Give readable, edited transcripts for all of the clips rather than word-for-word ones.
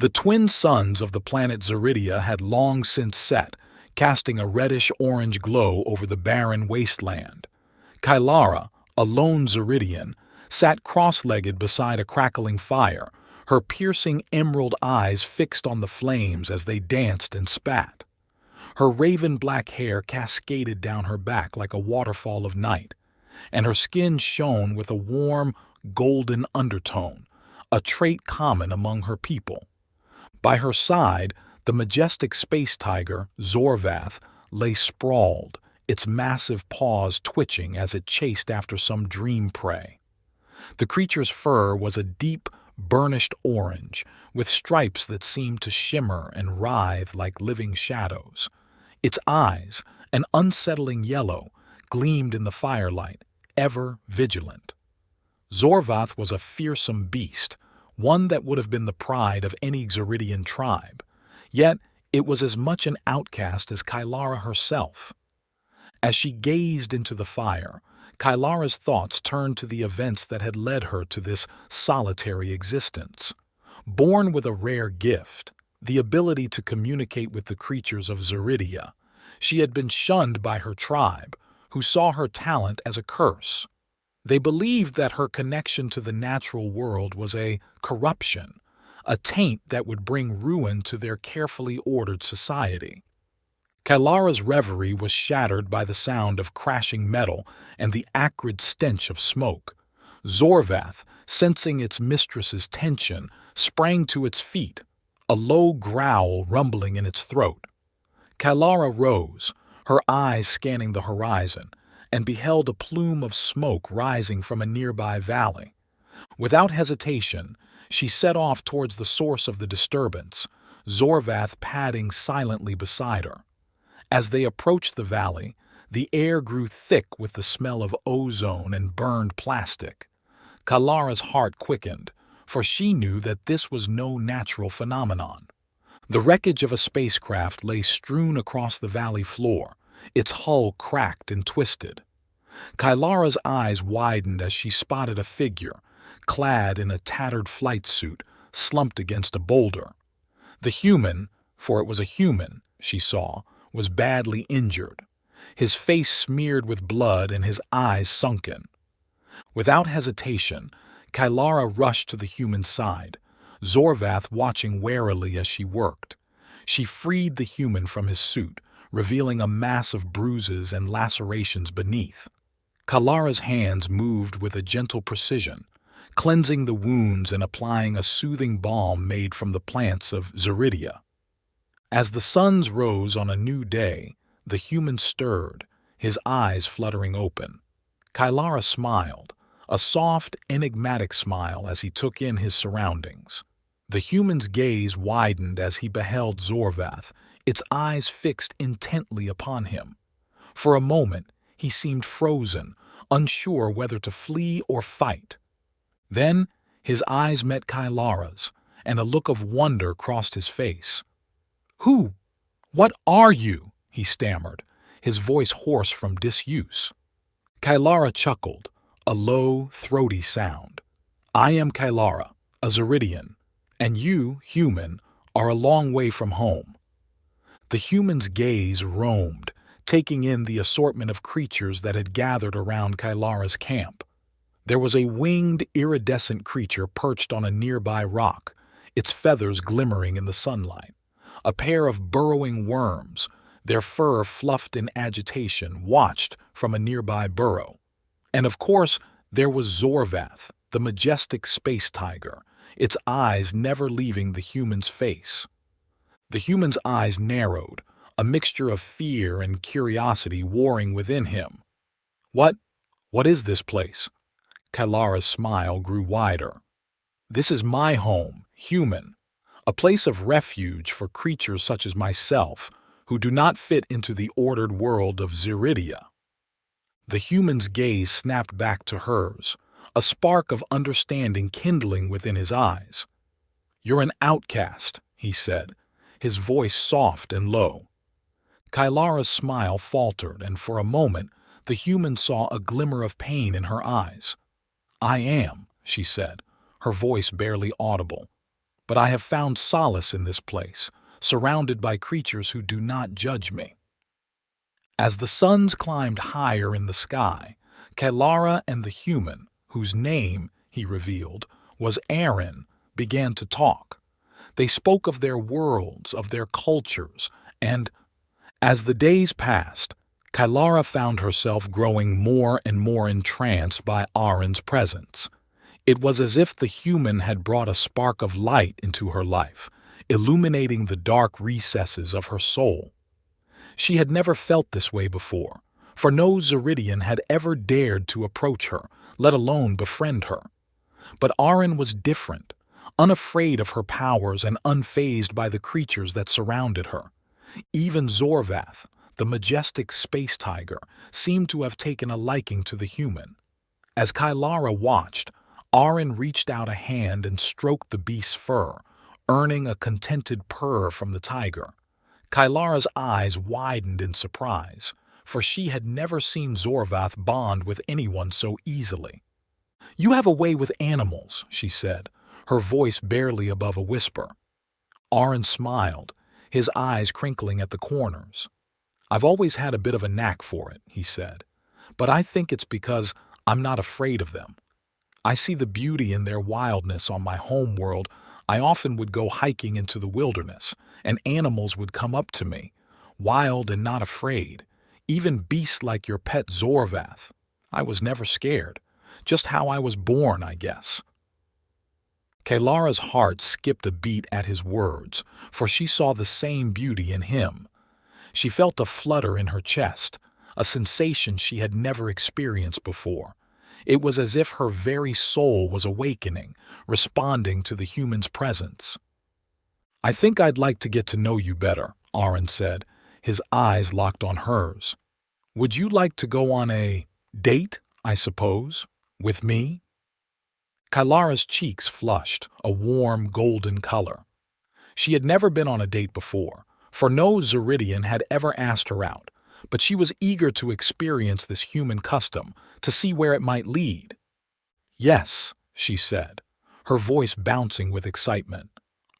The twin suns of the planet Zeridia had long since set, casting a reddish-orange glow over the barren wasteland. Kylara, a lone Zeridian, sat cross-legged beside a crackling fire, her piercing emerald eyes fixed on the flames as they danced and spat. Her raven-black hair cascaded down her back like a waterfall of night, and her skin shone with a warm, golden undertone, a trait common among her people. By her side, the majestic space tiger, Zorvath, lay sprawled, its massive paws twitching as it chased after some dream prey. The creature's fur was a deep, burnished orange, with stripes that seemed to shimmer and writhe like living shadows. Its eyes, an unsettling yellow, gleamed in the firelight, ever vigilant. Zorvath was a fearsome beast, one that would have been the pride of any Zeridian tribe. Yet it was as much an outcast as Kylara herself. As she gazed into the fire, Kylara's thoughts turned to the events that had led her to this solitary existence. Born with a rare gift, the ability to communicate with the creatures of Zeridia, she had been shunned by her tribe, who saw her talent as a curse. They believed that her connection to the natural world was a corruption, a taint that would bring ruin to their carefully ordered society. Kylara's reverie was shattered by the sound of crashing metal and the acrid stench of smoke. Zorvath, sensing its mistress's tension, sprang to its feet, a low growl rumbling in its throat. Kylara rose, her eyes scanning the horizon, and beheld a plume of smoke rising from a nearby valley. Without hesitation, she set off towards the source of the disturbance, Zorvath padding silently beside her. As they approached the valley, the air grew thick with the smell of ozone and burned plastic. Kylara's heart quickened, for she knew that this was no natural phenomenon. The wreckage of a spacecraft lay strewn across the valley floor, its hull cracked and twisted. Kylara's eyes widened as she spotted a figure, clad in a tattered flight suit, slumped against a boulder. The human, for it was a human, she saw, was badly injured, his face smeared with blood and his eyes sunken. Without hesitation, Kylara rushed to the human's side, Zorvath watching warily as she worked. She freed the human from his suit, revealing a mass of bruises and lacerations beneath. Kylara's hands moved with a gentle precision, cleansing the wounds and applying a soothing balm made from the plants of Zeridia. As the suns rose on a new day, the human stirred, his eyes fluttering open. Kylara smiled, a soft, enigmatic smile as he took in his surroundings. The human's gaze widened as he beheld Zorvath, its eyes fixed intently upon him. For a moment, he seemed frozen, unsure whether to flee or fight. Then, his eyes met Kylara's, and a look of wonder crossed his face. "Who? What are you?" he stammered, his voice hoarse from disuse. Kylara chuckled, a low, throaty sound. "I am Kylara, a Zeridian, and you, human, are a long way from home." The human's gaze roamed, taking in the assortment of creatures that had gathered around Kylara's camp. There was a winged, iridescent creature perched on a nearby rock, its feathers glimmering in the sunlight. A pair of burrowing worms, their fur fluffed in agitation, watched from a nearby burrow. And of course, there was Zorvath, the majestic space tiger, its eyes never leaving the human's face. The human's eyes narrowed, a mixture of fear and curiosity warring within him. What is this place?" Kylara's smile grew wider. "This is my home, human, a place of refuge for creatures such as myself, who do not fit into the ordered world of Zeridia." The human's gaze snapped back to hers, a spark of understanding kindling within his eyes. "You're an outcast," he said, his voice soft and low. Kylara's smile faltered, and for a moment the human saw a glimmer of pain in her eyes. "I am," she said, her voice barely audible. but I have found solace in this place, surrounded by creatures who do not judge me." As the suns climbed higher in the sky, Kailara and the human, whose name, he revealed, was Aaron, began to talk. They spoke of their worlds, of their cultures, and, as the days passed, Kailara found herself growing more and more entranced by Aaron's presence. It was as if the human had brought a spark of light into her life, illuminating the dark recesses of her soul. She had never felt this way before, for no Zeridian had ever dared to approach her, let alone befriend her. But Aaron was different, unafraid of her powers and unfazed by the creatures that surrounded her. Even Zorvath, the majestic space tiger, seemed to have taken a liking to the human. As Kailara watched, Aaron reached out a hand and stroked the beast's fur, earning a contented purr from the tiger. Kailara's eyes widened in surprise, for she had never seen Zorvath bond with anyone so easily. "You have a way with animals," she said, her voice barely above a whisper. Aaron smiled, his eyes crinkling at the corners. "I've always had a bit of a knack for it," he said, "but I think it's because I'm not afraid of them. I see the beauty in their wildness on my home world. I often would go hiking into the wilderness, and animals would come up to me, wild and not afraid, even beasts like your pet Zorvath. I was never scared. Just how I was born, I guess." Kailara's heart skipped a beat at his words, for she saw the same beauty in him. She felt a flutter in her chest, a sensation she had never experienced before. It was as if her very soul was awakening, responding to the human's presence. "I think I'd like to get to know you better," Aaron said, his eyes locked on hers. "Would you like to go on a date, I suppose, with me?" Kailara's cheeks flushed, a warm golden color. She had never been on a date before, for no Zeridian had ever asked her out, but she was eager to experience this human custom, to see where it might lead. "Yes," she said, her voice bouncing with excitement.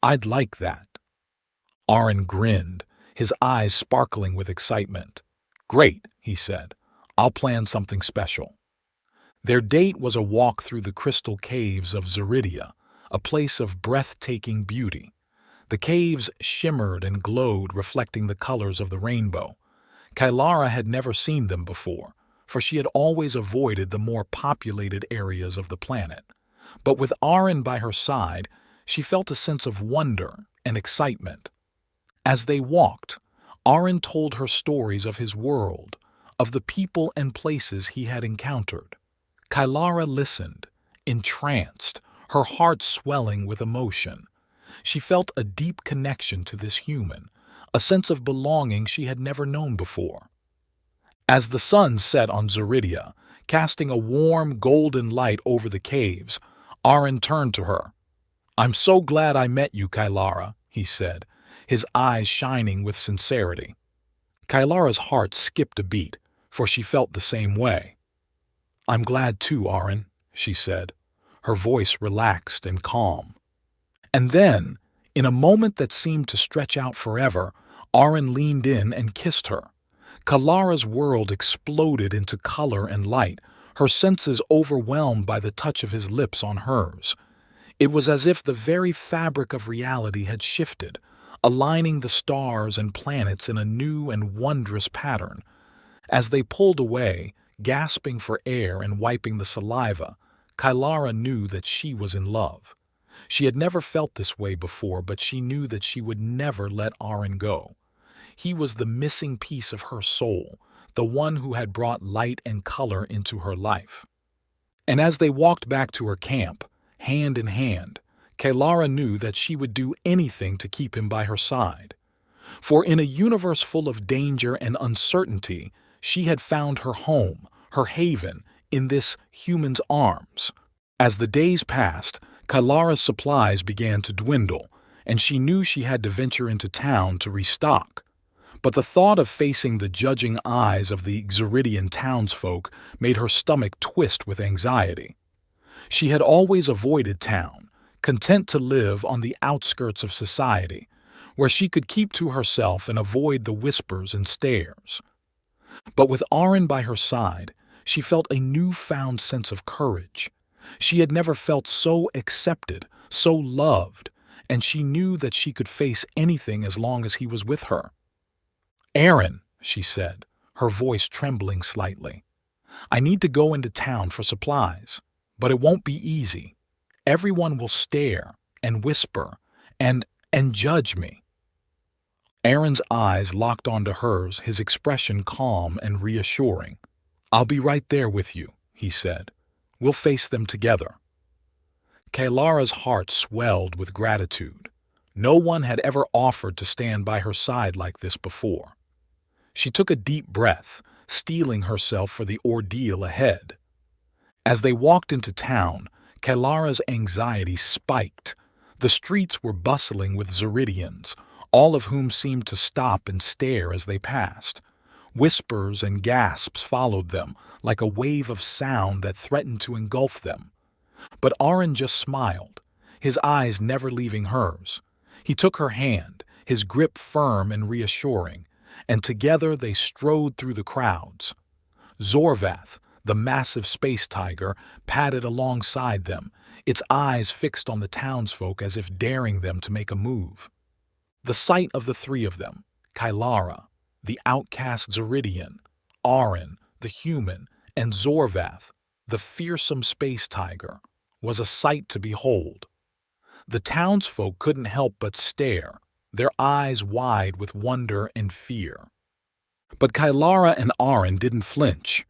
"I'd like that." Aaron grinned, his eyes sparkling with excitement. "Great," he said. "I'll plan something special." Their date was a walk through the crystal caves of Zeridia, a place of breathtaking beauty. The caves shimmered and glowed, reflecting the colors of the rainbow. Kailara had never seen them before, for she had always avoided the more populated areas of the planet. But with Aaron by her side, she felt a sense of wonder and excitement. As they walked, Aaron told her stories of his world, of the people and places he had encountered. Kailara listened, entranced, her heart swelling with emotion. She felt a deep connection to this human, a sense of belonging she had never known before. As the sun set on Zeridia, casting a warm golden light over the caves, Aaron turned to her. "I'm so glad I met you, Kailara," he said, his eyes shining with sincerity. Kailara's heart skipped a beat, for she felt the same way. "I'm glad too, Aaron," she said, her voice relaxed and calm. And then, in a moment that seemed to stretch out forever, Aaron leaned in and kissed her. Kailara's world exploded into color and light, her senses overwhelmed by the touch of his lips on hers. It was as if the very fabric of reality had shifted, aligning the stars and planets in a new and wondrous pattern. As they pulled away, gasping for air and wiping the saliva, Kailara knew that she was in love. She had never felt this way before, but she knew that she would never let Aaron go. He was the missing piece of her soul, the one who had brought light and color into her life. And as they walked back to her camp, hand in hand, Kailara knew that she would do anything to keep him by her side. For in a universe full of danger and uncertainty, she had found her home, her haven, in this human's arms. As the days passed, Kailara's supplies began to dwindle, and she knew she had to venture into town to restock. But the thought of facing the judging eyes of the Zeridian townsfolk made her stomach twist with anxiety. She had always avoided town, content to live on the outskirts of society, where she could keep to herself and avoid the whispers and stares. But with Aaron by her side, she felt a newfound sense of courage. She had never felt so accepted, so loved, and she knew that she could face anything as long as he was with her. "Aaron," she said, her voice trembling slightly, "I need to go into town for supplies, but it won't be easy. Everyone will stare and whisper and judge me." Aaron's eyes locked onto hers, his expression calm and reassuring. "I'll be right there with you," he said. "We'll face them together." Kailara's heart swelled with gratitude. No one had ever offered to stand by her side like this before. She took a deep breath, steeling herself for the ordeal ahead. As they walked into town, Kailara's anxiety spiked. The streets were bustling with Zeridians, all of whom seemed to stop and stare as they passed. Whispers and gasps followed them, like a wave of sound that threatened to engulf them. But Aaron just smiled, his eyes never leaving hers. He took her hand, his grip firm and reassuring, and together they strode through the crowds. Zorvath, the massive space tiger, padded alongside them, its eyes fixed on the townsfolk as if daring them to make a move. The sight of the three of them, Kailara, the outcast Zeridian, Aaron, the human, and Zorvath, the fearsome space tiger, was a sight to behold. The townsfolk couldn't help but stare, their eyes wide with wonder and fear. But Kailara and Aaron didn't flinch.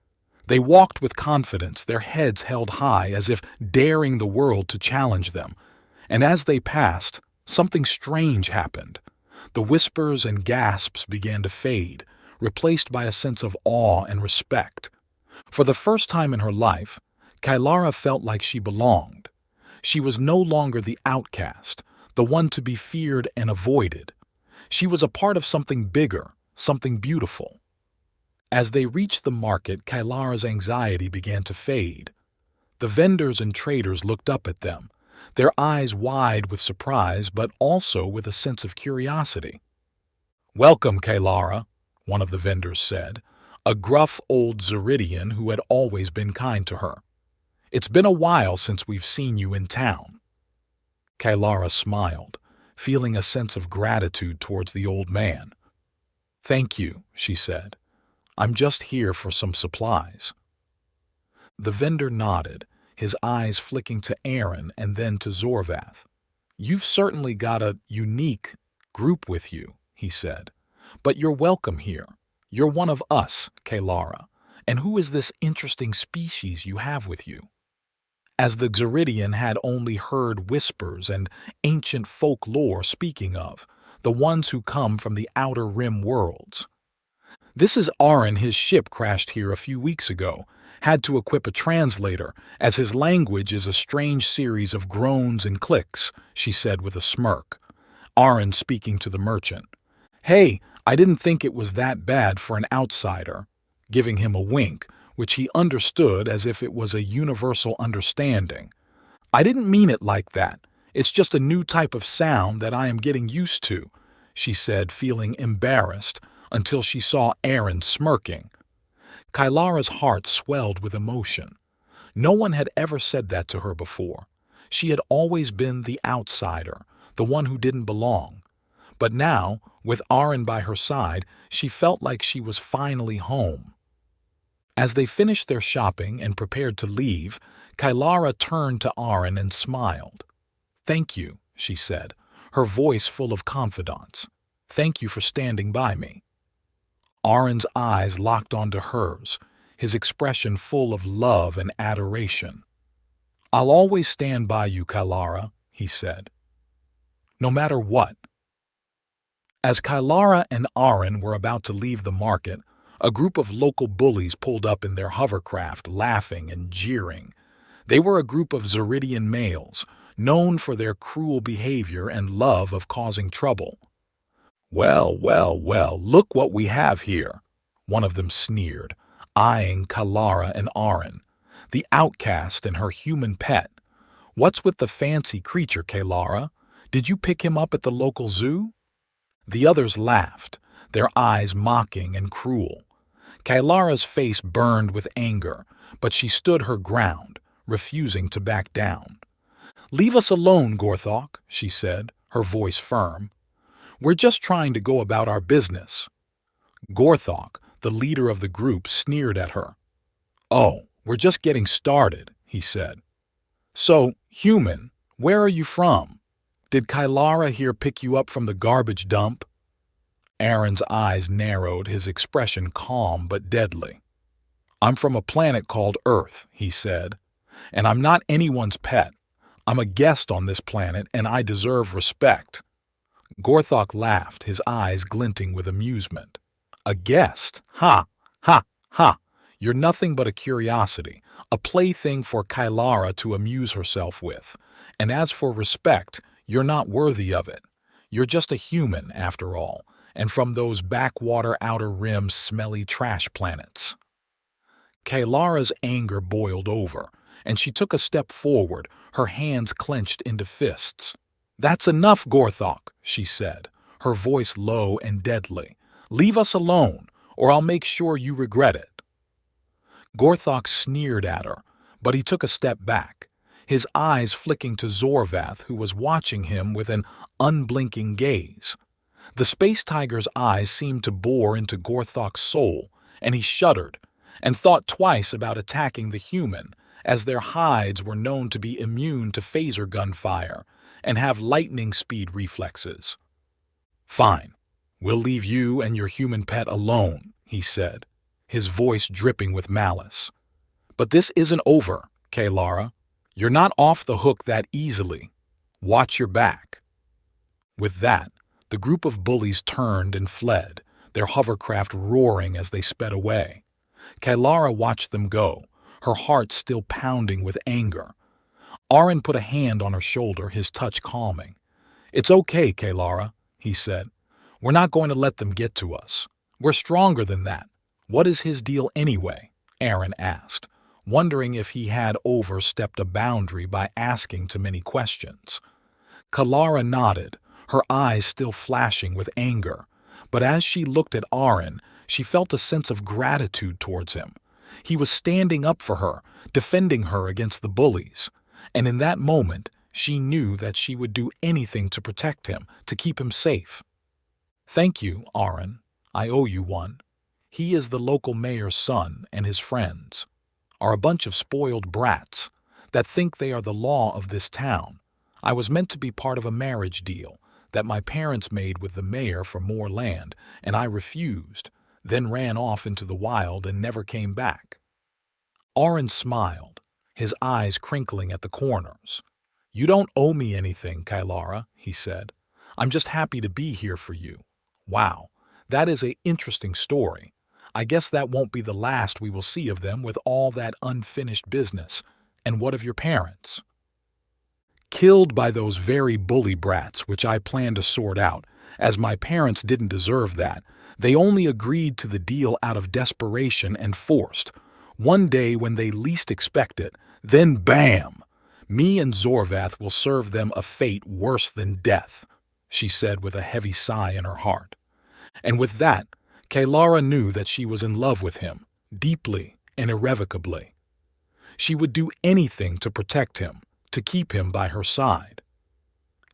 They walked with confidence, their heads held high as if daring the world to challenge them. And as they passed, something strange happened. The whispers and gasps began to fade, replaced by a sense of awe and respect. For the first time in her life, Kailara felt like she belonged. She was no longer the outcast, the one to be feared and avoided. She was a part of something bigger, something beautiful. As they reached the market, Kailara's anxiety began to fade. The vendors and traders looked up at them, their eyes wide with surprise but also with a sense of curiosity. "Welcome, Kailara," one of the vendors said, a gruff old Zeridian who had always been kind to her. "It's been a while since we've seen you in town." Kailara smiled, feeling a sense of gratitude towards the old man. "Thank you," she said. "I'm just here for some supplies." The vendor nodded, his eyes flicking to Aaron and then to Zorvath. "You've certainly got a unique group with you," he said. "But you're welcome here. You're one of us, Kailara. And who is this interesting species you have with you?" As the Zeridian had only heard whispers and ancient folklore speaking of, the ones who come from the outer rim worlds. "This is Aaron. His ship crashed here a few weeks ago. Had to equip a translator, as his language is a strange series of groans and clicks," she said with a smirk. Aaron speaking to the merchant. "Hey, I didn't think it was that bad for an outsider," giving him a wink, which he understood as if it was a universal understanding. "I didn't mean it like that. It's just a new type of sound that I am getting used to," she said, feeling embarrassed, until she saw Aaron smirking. Kailara's heart swelled with emotion. No one had ever said that to her before. She had always been the outsider, the one who didn't belong. But now, with Aaron by her side, she felt like she was finally home. As they finished their shopping and prepared to leave, Kailara turned to Aaron and smiled. "Thank you," she said, her voice full of confidence. "Thank you for standing by me." Aaron's eyes locked onto hers, his expression full of love and adoration. "I'll always stand by you, Kailara," he said. "No matter what." As Kailara and Aaron were about to leave the market, a group of local bullies pulled up in their hovercraft, laughing and jeering. They were a group of Zeridian males, known for their cruel behavior and love of causing trouble. "Well, well, well, look what we have here," one of them sneered, eyeing Kailara and Aaron, the outcast and her human pet. What's with the fancy creature, Kalara? Did you pick him up at the local zoo? The others laughed, their eyes mocking and cruel. Kailara's face burned with anger, but she stood her ground, refusing to back down. "Leave us alone, Gorthok," she said, her voice firm. "We're just trying to go about our business." Gorthok, the leader of the group, sneered at her. "Oh, we're just getting started," he said. "So, human, where are you from? Did Kailara here pick you up from the garbage dump?" Aaron's eyes narrowed, his expression calm but deadly. "I'm from a planet called Earth," he said, "and I'm not anyone's pet. I'm a guest on this planet, and I deserve respect." Gorthok laughed, his eyes glinting with amusement. "A guest? Ha! Ha! Ha! You're nothing but a curiosity, a plaything for Kailara to amuse herself with. And as for respect, you're not worthy of it. You're just a human, after all, and from those backwater outer rim smelly trash planets." Kailara's anger boiled over, and she took a step forward, her hands clenched into fists. "That's enough, Gorthok," she said, her voice low and deadly. "Leave us alone, or I'll make sure you regret it." Gorthok sneered at her, but he took a step back, his eyes flicking to Zorvath, who was watching him with an unblinking gaze. The space tiger's eyes seemed to bore into Gorthok's soul, and he shuddered, and thought twice about attacking the human, as their hides were known to be immune to phaser gunfire and have lightning speed reflexes. "Fine, we'll leave you and your human pet alone," he said, his voice dripping with malice. "But this isn't over, Kailara. You're not off the hook that easily. Watch your back." With that, the group of bullies turned and fled, their hovercraft roaring as they sped away. Kailara watched them go, her heart still pounding with anger. Aaron put a hand on her shoulder, his touch calming. "It's okay, Kailara," he said. "We're not going to let them get to us. We're stronger than that. What is his deal anyway?" Aaron asked, wondering if he had overstepped a boundary by asking too many questions. Kailara nodded, her eyes still flashing with anger, but as she looked at Aaron, she felt a sense of gratitude towards him. He was standing up for her, defending her against the bullies, and in that moment, she knew that she would do anything to protect him, to keep him safe. "Thank you, Aaron. I owe you one. He is the local mayor's son, and his friends are a bunch of spoiled brats that think they are the law of this town. I was meant to be part of a marriage deal that my parents made with the mayor for more land, and I refused, then ran off into the wild and never came back." Aaron smiled, his eyes crinkling at the corners. "You don't owe me anything, Kailara," he said. "I'm just happy to be here for you. Wow, that is an interesting story. I guess that won't be the last we will see of them with all that unfinished business. And what of your parents?" "Killed by those very bully brats, which I plan to sort out, as my parents didn't deserve that. They only agreed to the deal out of desperation and forced. One day when they least expect it, then bam! Me and Zorvath will serve them a fate worse than death," she said with a heavy sigh in her heart. And with that, Kailara knew that she was in love with him, deeply and irrevocably. She would do anything to protect him, to keep him by her side.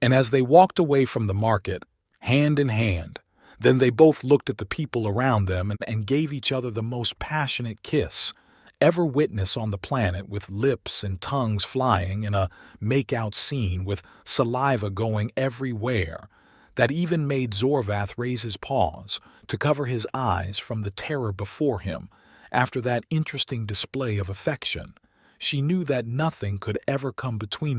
And as they walked away from the market, hand in hand, then they both looked at the people around them and gave each other the most passionate kiss ever witnessed on the planet, with lips and tongues flying in a make-out scene with saliva going everywhere that even made Zorvath raise his paws to cover his eyes from the terror before him. After that interesting display of affection, she knew that nothing could ever come between